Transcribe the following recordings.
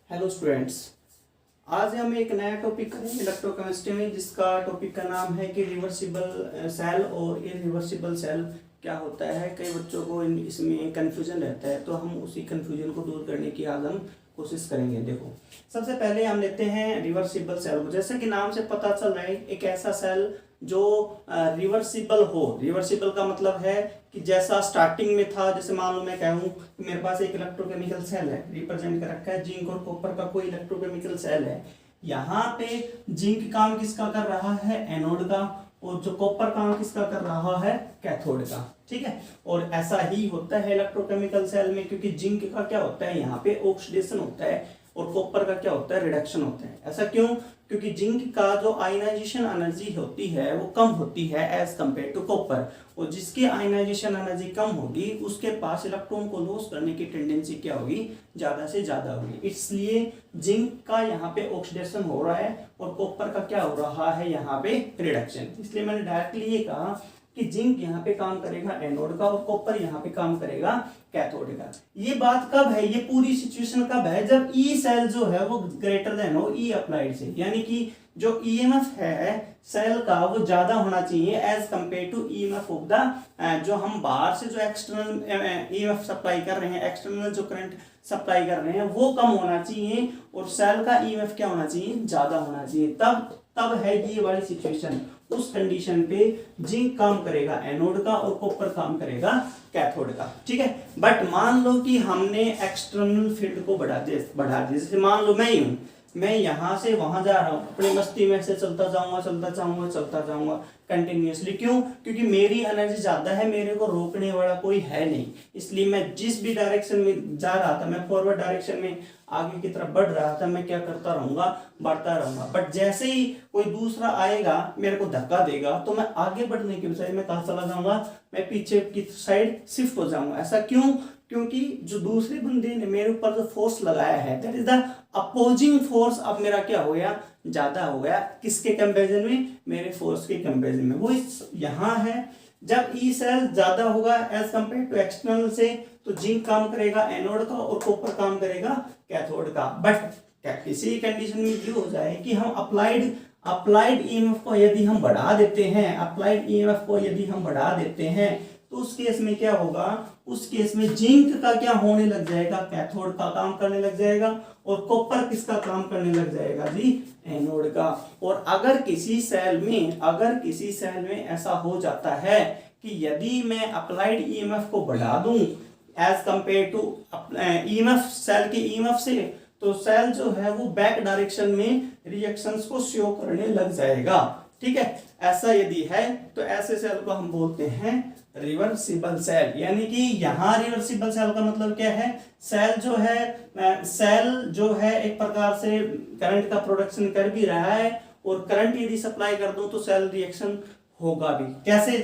Hello students, आज हम एक नया टॉपिक करेंगे इलेक्ट्रोकेमिस्ट्री में, जिसका टॉपिक का नाम है कि रिवर्सिबल सेल और इरिवर्सिबल सेल क्या होता है। कई बच्चों को इसमें कन्फ्यूजन रहता है, तो हम उसी कन्फ्यूजन को दूर करने की आज हम कोशिश करेंगे। देखो, सबसे पहले हम लेते हैं रिवर्सिबल सेल को। जैसे कि नाम से पता चल रहा है, एक ऐसा सेल जो रिवर्सिबल हो। रिवर्सिबल का मतलब है कि जैसा स्टार्टिंग में था, जैसे मान लो मैं कहूँ कि मेरे पास एक इलेक्ट्रोकेमिकल सेल है, रिप्रेजेंट कर रखा है जिंक और कॉपर का कोई इलेक्ट्रोकेमिकल सेल है। यहाँ पे जिंक काम किसका कर रहा है? एनोड का। और जो कॉपर काम किसका कर रहा है? कैथोड का। ठीक है, और ऐसा ही होता है इलेक्ट्रोकेमिकल सेल में, क्योंकि जिंक का क्या होता है, यहाँ पे ऑक्सीडेशन होता है, और कॉपर का क्या होता है? रिडक्शन होता है। ऐसा क्यों? क्योंकि जिंक का जो आयनाइजेशन एनर्जी होती है वो कम होती है एज कंपेयर टू कॉपर, और जिसकी आयनाइजेशन एनर्जी कम होगी उसके पास इलेक्ट्रॉन को लॉस करने की टेंडेंसी क्या होगी? ज्यादा से ज्यादा होगी। इसलिए जिंक का यहाँ पे ऑक्सीडेशन हो रहा है और कॉपर का क्या हो रहा है? यहाँ पे रिडक्शन। इसलिए मैंने डायरेक्टली ये कहा कि जिंक यहाँ पे काम करेगा एनोड का, और कॉपर यहाँ पे काम करेगा कैथोड का। ये बात कब है? ये पूरी सिचुएशन कब है? जब ई सेल जो है वो ग्रेटर देन हो ई अप्लाइड से, यानी कि जो ईएमएफ है सेल का वो ज्यादा होना चाहिए as compare to EMF of the, जो हम बाहर से जो एक्सटर्नल ईएमएफ सप्लाई कर रहे हैं, एक्सटर्नल जो करंट सप्लाई कर रहे हैं वो कम होना चाहिए, और सेल का ईएमएफ क्या होना चाहिए? ज्यादा होना चाहिए। तब है ये वाली सिचुएशन। उस कंडीशन पे जिंक काम करेगा एनोड का और कॉपर काम करेगा कैथोड का। ठीक है, बट मान लो कि हमने एक्सटर्नल फील्ड को बढ़ा दिया। जैसे मान लो मैं यहां से वहां जा रहा हूं, अपनी मस्ती में से चलता जाऊंगा कंटिन्यूअसली। क्यों? क्योंकि मेरी एनर्जी ज्यादा है, मेरे को रोकने वाला कोई है नहीं। इसलिए मैं जिस भी डायरेक्शन में जा रहा था, मैं फॉरवर्ड डायरेक्शन में आगे की तरफ बढ़ रहा था, मैं क्या करता रहूंगा? बढ़ता रहूंगा। बट जैसे ही कोई दूसरा आएगा मेरे को धक्का देगा, तो मैं आगे बढ़ने के बजाय मैं कहां चला जाऊंगा? मैं पीछे की साइड शिफ्ट हो जाऊंगा। ऐसा क्यों? क्योंकि जो दूसरे बंदे ने मेरे ऊपर जो फोर्स लगाया है, that is the opposing force, अब मेरा क्या हो गया? ज्यादा हो गया। किसके कंपैरिजन में? मेरे फोर्स के कंपैरिजन में। वो यहाँ है, जब ई सेल ज्यादा होगा एज कंपेयर टू एक्सटर्नल से, तो जिंक काम करेगा एनोड का और कॉपर काम करेगा कैथोड का। बट किसी कंडीशन में ये हो जाए कि हम अप्लाइड ईएमएफ को यदि हम बढ़ा देते हैं, तो उस केस में क्या होगा? उस केस में जिंक का क्या होने लग जाएगा? कैथोड का काम करने लग जाएगा, और कॉपर किसका काम करने लग जाएगा जी? एनोड का। और अगर किसी सेल में ऐसा हो जाता है कि यदि मैं अप्लाइड ईएमएफ को बढ़ा दूं as compare to EMF, cell के ईएमएफ से, तो सेल जो है वो बैक डायरेक्शन में रिएक्शंस को शो करने लग जाएगा। ठीक है, ऐसा यदि है तो ऐसे सेल को हम बोलते हैं रिवर्सिबल सेल। यानी कि यहाँ रिवर्सिबल सेल का मतलब क्या है? सेल जो है एक प्रकार से करंट का प्रोडक्शन कर भी रहा है, और करंट यदि सप्लाई कर दूं तो सेल रिएक्शन होगा भी। कैसे?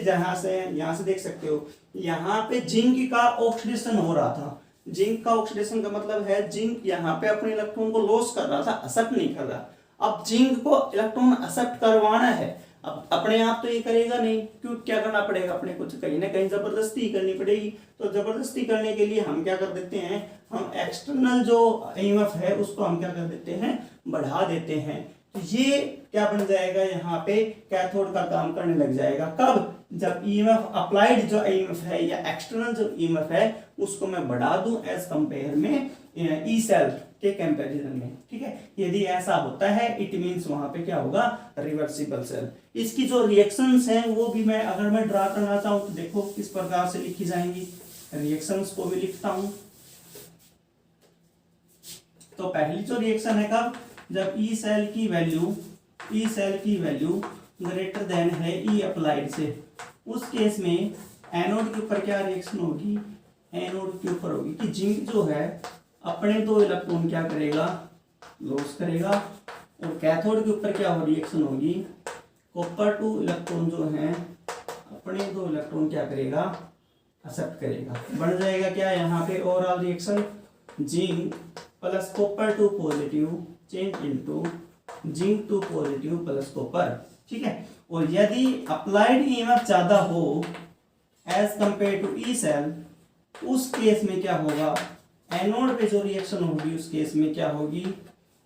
यहाँ से देख सकते हो, यहाँ पे जिंक का ऑक्सीडेशन हो रहा था। जिंक का ऑक्सीडेशन का मतलब है जिंक यहाँ पे अपने इलेक्ट्रॉन को लॉस कर रहा था, एक्सेप्ट नहीं कर रहा। अब जिंक को इलेक्ट्रॉन एक्सेप्ट करवाना है, अब अपने आप तो ये करेगा नहीं। क्यों? क्या करना पड़ेगा? अपने को कहीं ना कहीं जबरदस्ती करनी पड़ेगी। तो जबरदस्ती करने के लिए हम क्या कर देते हैं? हम एक्सटर्नल जो ईएमएफ है उसको हम क्या कर देते हैं? बढ़ा देते हैं। तो ये क्या बन जाएगा? यहाँ पे कैथोड का काम करने लग जाएगा। कब? जब ईएमएफ अप्लाइड जो ईएमएफ है या एक्सटर्नल जो ईएमएफ है उसको मैं बढ़ा दूं एज कंपेयर में ई सेल के कंपैरिजन में। ठीक है, यदि ऐसा होता है इट मींस वहां पे क्या होगा? Reversible cell. इसकी जो रिएक्शंस हैं वो भी अगर मैं ड्रा करना चाहूं तो देखो किस प्रकार से लिखी जाएंगी। रिएक्शंस को भी लिखता हूं। तो पहली जो रिएक्शन है कब? जब ई सेल की वैल्यू ग्रेटर देन है ई अप्लाइड से। उस केस में एनोड के ऊपर क्या रिएक्शन होगी? एनोड के ऊपर होगी कि जिंक जो है अपने दो इलेक्ट्रॉन क्या करेगा? लॉस करेगा। और कैथोड के ऊपर क्या रिएक्शन होगी? कॉपर टू इलेक्ट्रॉन जो है अपने दो इलेक्ट्रॉन क्या करेगा? एक्सेप्ट करेगा। बन जाएगा क्या यहाँ पे overall reaction? Zinc plus copper two positive change into zinc two positive plus copper. ठीक है, और यदि अप्लाइड ईएमएफ ज्यादा हो as compare to E cell, उस केस में क्या होगा? एनोड पे जो रिएक्शन होगी उस केस में क्या होगी,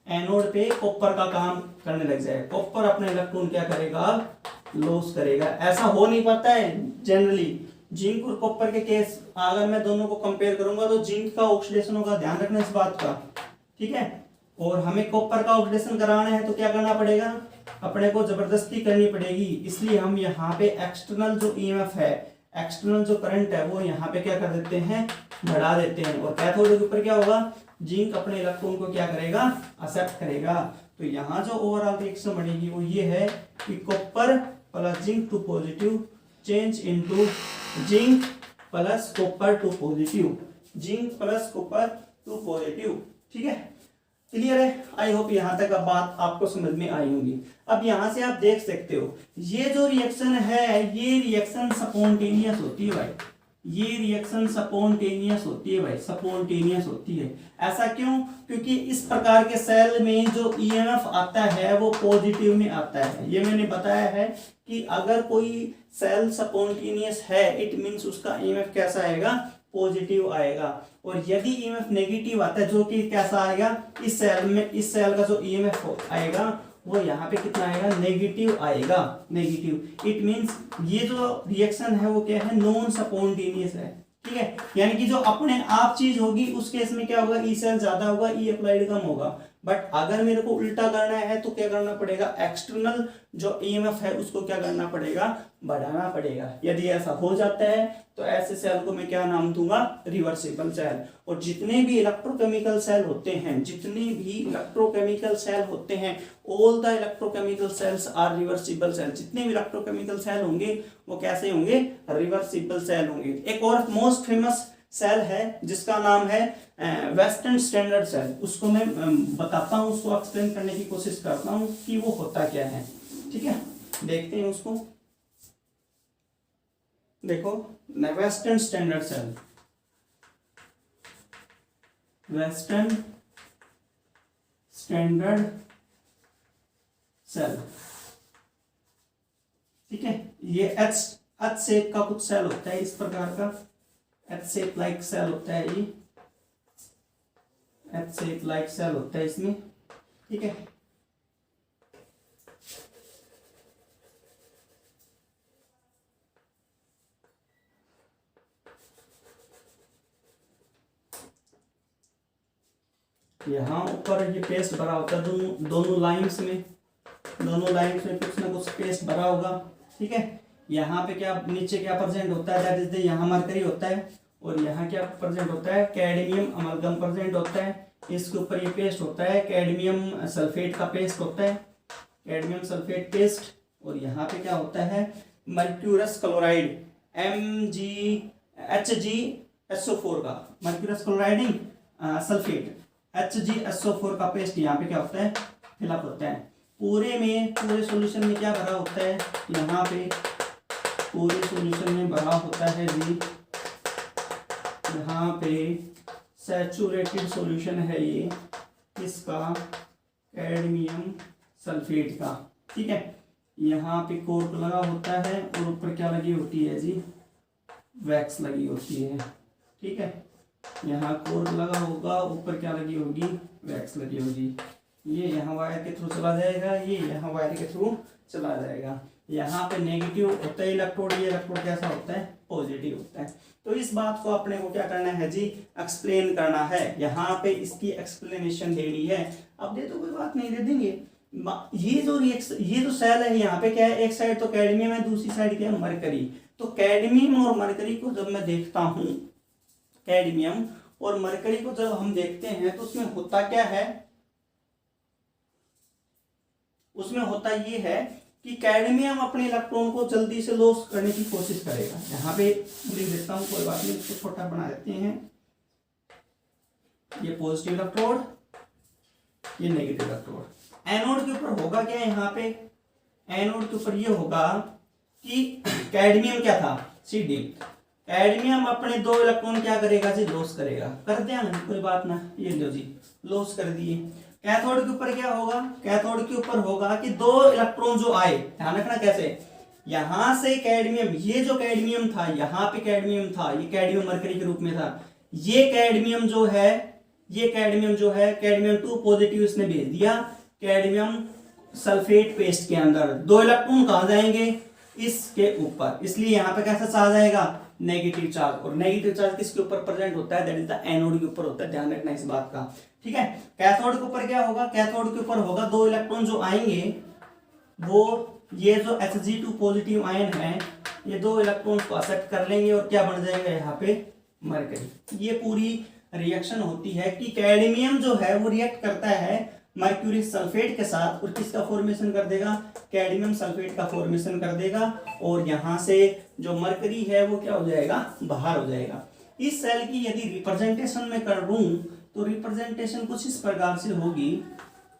एनोड पे कॉपर का काम करने लग जाएगा, कॉपर अपने इलेक्ट्रॉन क्या करेगा, लॉस करेगा। ऐसा हो नहीं पाता है जनरली। जिंक और कॉपर के केस अगर मैं दोनों को कंपेयर करूंगा तो जिंक का ऑक्सीडेशन होगा, ध्यान रखना इस बात का, ठीक है। और हमें कॉपर का ऑक्सीडेशन कराना है तो क्या करना पड़ेगा, अपने को जबरदस्ती करनी पड़ेगी। इसलिए हम यहाँ पे एक्सटर्नल जो ईएमएफ है, एक्सटर्नल जो करंट है वो यहाँ पे क्या कर देते हैं, बढ़ा देते हैं। और कैथोड के ऊपर क्या होगा, जिंक अपने इलेक्ट्रॉन को क्या करेगा, एक्सेप्ट करेगा। तो यहाँ जो ओवरऑल रिएक्शन बनेगी वो ये है कि copper plus zinc two positive change into zinc plus copper two positive, zinc plus copper two positive, ठीक है। क्लियर है? आई होप यहाँ तक अब बात आपको समझ में आई होगी। अब यहाँ से आप देख सकते हो ये जो रिएक्शन है ये रिएक्शन स्पॉन्टेनियस होती है भाई, ये रिएक्शन स्पॉन्टेनियस होती है भाई, स्पॉन्टेनियस होती है। ऐसा क्यों? क्योंकि इस प्रकार के सेल में जो ईएमएफ आता है वो पॉजिटिव में आता है। ये मैंने बताया है कि अगर कोई सेल स्पॉन्टेनियस है इट मींस उसका ईएमएफ कैसा आएगा, पॉजिटिव आएगा। और यदि ईएमएफ नेगेटिव आता है जो कि कैसा आएगा, इस सेल में, इस सेल का जो ईएमएफ आएगा वो यहाँ पे कितना आएगा, नेगेटिव आएगा, नेगेटिव। इट मींस ये जो रिएक्शन है वो क्या है, नॉन स्पॉन्टेनियस है, ठीक है। यानी कि जो अपने आप चीज होगी उस केस में क्या होगा, ई सेल ज्यादा होगा, ई अप्लाइड कम होगा। बट अगर मेरे को उल्टा करना है तो क्या करना पड़ेगा, एक्सटर्नल जो ईएमएफ है उसको क्या करना पड़ेगा, बढ़ाना पड़ेगा। यदि ऐसा हो जाता है तो ऐसे सेल को मैं क्या नाम दूंगा, रिवर्सिबल सेल। और जितने भी इलेक्ट्रोकेमिकल सेल होते हैं, जितने भी इलेक्ट्रोकेमिकल सेल होते हैं, all the electrochemical cells are reversible cell. जितने भी इलेक्ट्रोकेमिकल सेल होंगे वो कैसे होंगे, रिवर्सिबल सेल होंगे। एक और मोस्ट फेमस सेल है जिसका नाम है वेस्टर्न स्टैंडर्ड सेल, उसको मैं बताता हूँ, उसको एक्सप्लेन करने की कोशिश करता हूँ कि वो होता क्या है, ठीक है। देखते हैं उसको। देखो western standard cell, western standard cell, ठीक है। ये एच शेप का कुछ सेल होता है, इस प्रकार का एच शेप लाइक सेल होता है, ये एच शेप लाइक सेल होता है इसमें, ठीक है। यहाँ ऊपर ये पेस्ट भरा होता है, दोनों लाइंस में, दोनों लाइंस में कुछ ना कुछ पेस्ट भरा होगा, ठीक है। यहाँ पे क्या नीचे क्या प्रेजेंट होता है, दैट इज द यहाँ मरकरी होता है, और यहाँ क्या प्रेजेंट होता है, कैडमियम अमलगम प्रेजेंट होता है। इसके ऊपर ये पेस्ट होता है, कैडमियम सल्फेट का पेस्ट होता है, कैडमियम सल्फेट पेस्ट। और यहाँ पे क्या होता है, मर्क्यूरस क्लोराइड HgSO4 का, मर्क्यूरस क्लोराइड सल्फेट HgSO4 का पेस्ट यहाँ पे क्या होता है, फिलअप होता है। पूरे सॉल्यूशन में क्या भरा होता है, यहाँ पे पूरे सॉल्यूशन में भरा होता है जी, यहाँ पे सैचुरेटेड सॉल्यूशन है ये इसका, कैडमियम सल्फेट का, ठीक है। यहाँ पे कोर्क लगा होता है और ऊपर क्या लगी होती है जी, वैक्स लगी होती है, ठीक है। यहाँ कोर्क लगा होगा, ऊपर क्या लगी होगी, वैक्स लगी होगी। ये यहाँ वायर के थ्रू चला जाएगा, ये यहाँ वायर के थ्रू चला जाएगा। यहाँ पे नेगेटिव होता है इलेक्ट्रोड, ये इलेक्ट्रोड कैसा होता है, पॉजिटिव होता है। तो इस बात को अपने को क्या करना है जी, एक्सप्लेन करना है। यहाँ पे इसकी एक्सप्लेनेशन देनी है। अब दे तो कोई बात नहीं, दे देंगे। ये जो रिएक्शन, ये जो सेल है यहाँ पे क्या है, एक साइड तो कैडमियम है, दूसरी साइड क्या है, मरकरी। तो कैडमियम और मरकरी को जब मैं देखता हूँ, कैडमियम और मरकरी को जब हम देखते हैं तो उसमें होता क्या है, उसमें होता ये है कि कैडमियम अपने इलेक्ट्रॉन को जल्दी से लॉस करने की कोशिश करेगा। यहाँ पे लिख देता हूँ, कोई बात नहीं, इसको छोटा बना देते हैं। ये पॉजिटिव इलेक्ट्रोड, ये नेगेटिव इलेक्ट्रोड। एनोड के ऊपर होगा क्या, यहाँ पे एनोड के ऊपर ये होगा कि कैडमियम क्या था, Cd, कैडमियम अपने 2 इलेक्ट्रॉन क्या करेगा जी, लॉस करेगा। कर दिया ना, कोई बात ना, ये लो जी, लॉस कर दिए। कैथोड के ऊपर क्या होगा, कैथोड के ऊपर होगा कि 2 इलेक्ट्रॉन जो आए, ध्यान रखना कैसे, यहां से कैडमियम, ये जो कैडमियम था, यहाँ पे कैडमियम था, ये कैडमियम मरकरी के रूप में था, ये कैडमियम जो है, कैडमियम 2 पॉजिटिव इसने भेज दिया कैडमियम सल्फेट पेस्ट के अंदर। 2 इलेक्ट्रॉन कहां जाएंगे, इसके ऊपर, इसलिए यहां पे कैसा चार्ज आएगा, नेगेटिव चार्ज। और नेगेटिव चार्ज किसके ऊपर प्रेजेंट होता है, दैट इज द एनोड के ऊपर होता है, ध्यान रखना इस बात का, ठीक है। कैथोड के ऊपर क्या होगा, कैथोड के ऊपर होगा 2 इलेक्ट्रॉन जो आएंगे वो ये जो Hg2 पॉजिटिव आयन है ये 2 इलेक्ट्रॉन को एक्सेप्ट कर लेंगे और क्या बन जाएगा यहाँ पे मरकरी। ये पूरी रिएक्शन होती है कि कैडमियम जो है वो रिएक्ट करता है मर्क्यूरी सल्फेट के साथ और किसका फॉर्मेशन कर देगा, कैडमियम सल्फेट का फॉर्मेशन कर देगा और यहाँ से जो मरकरी है वो क्या हो जाएगा, बाहर हो जाएगा। इस सेल की यदि रिप्रेजेंटेशन में कर दूं तो रिप्रेजेंटेशन कुछ इस प्रकार से होगी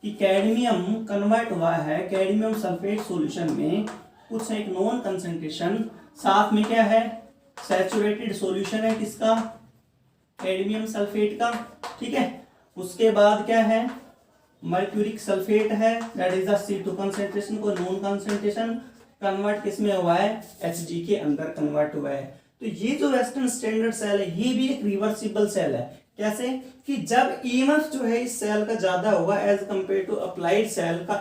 कि कैडमियम कन्वर्ट हुआ है कैडमियम सल्फेट सॉल्यूशन में, कुछ एक नॉन कंसंट्रेशन, साथ में क्या है, सैचुरेटेड सॉल्यूशन है किसका, कैडमियम सल्फेट का, ठीक है। उसके बाद क्या है, मर्क्यूरिक सल्फेट है, that is the C2 concentration को नॉन कंसंट्रेशन कन्वर्ट किसमें हुआ है, Hg के अंदर कन्वर्ट हुआ है। तो ये जो वेस्टर्न स्टैंडर्ड सेल है ये भी एक रिवर्सिबल सेल है। कैसे कि जब ईएमएफ जो है इस सेल का ज्यादा होगा as compare to applied cell का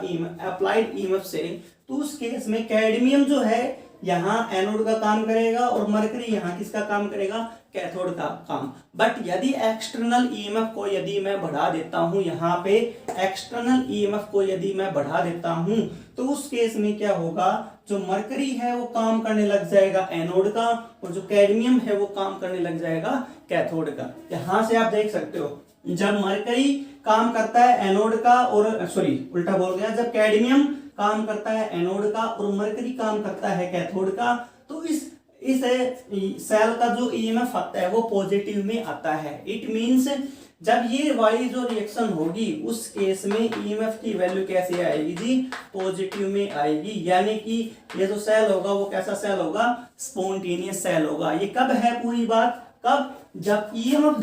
अप्लाइड ईएमएफ से, तो उस केस में कैडमियम जो है यहाँ एनोड का काम करेगा और मरकरी यहाँ किसका काम करेगा, कैथोड का काम। बट यदि एक्सटर्नल ईएमएफ को यदि मैं बढ़ा देता हूँ, यहाँ पे एक्सटर्नल ईएमएफ को यदि मैं बढ़ा देता हूँ तो उस केस में क्या होगा, जो मरकरी है वो काम करने लग जाएगा एनोड का और जो कैडमियम है वो काम करने लग जाएगा कैथोड का। यहां से आप देख सकते हो जब मरकरी काम करता है एनोड का और सॉरी उल्टा बोल गया, जब कैडमियम काम करता है एनोड का और मरकरी काम करता है कैथोड का, तो इस सेल का जो ईएमएफ आता है वो पॉजिटिव में आता है। इट मींस जब ये वाली जो रिएक्शन होगी उस केस में ईएमएफ की वैल्यू कैसे आएगी जी, पॉजिटिव में आएगी। यानी कि ये जो सेल होगा वो कैसा सेल होगा, स्पॉन्टेनियस सेल होगा। ये कब है पूरी बात, कब, जब ईएमएफ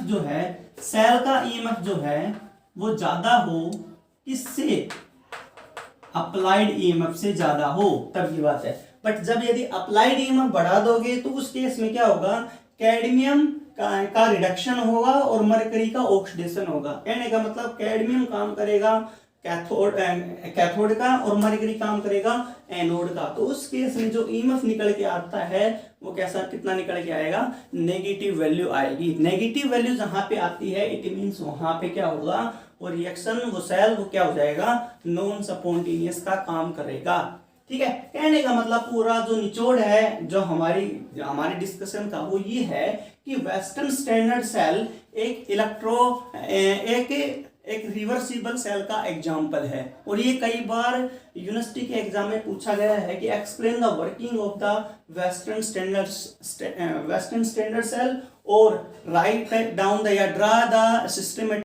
जो है सेल का ईएमएफ जो है वो ज्यादा हो, किससे, अप्लाइड ईएमएफ से ज्यादा हो, तब की बात है। बट जब यदि अप्लाइड ईएमएफ बढ़ा दोगे तो उस केस में क्या होगा, कैडमियम का रिडक्शन होगा और मरकरी का ऑक्सीडेशन होगा। कहने का मतलब कैडमियम काम करेगा कैथोड का और मरकरी काम करेगा एनोड का। तो उस केस में जो ईएमएफ निकल के आता है वो कैसा, कितना निकल के आएगा, नेगेटिव वैल्यू आएगी। नेगेटिव वैल्यू जहां पे आती है इट मींस वहां पे क्या होगा, वो रिएक्शन वो सेल वो क्या हो जाएगा, नॉन स्पॉन्टेनियस का काम करेगा। ठीक है, कहने का मतलब पूरा जो निचोड़ है जो हमारी डिस्कशन का वो ये है कि वेस्टर्न स्टैंडर्ड सेल एक रिवर्सिबल सेल का एग्जाम्पल है। और ये कई बार यूनिवर्सिटी के एग्जाम में पूछा गया है कि explain the working of the western standard cell और राइट डाउन द या ड्रा द सिस्टमेटिक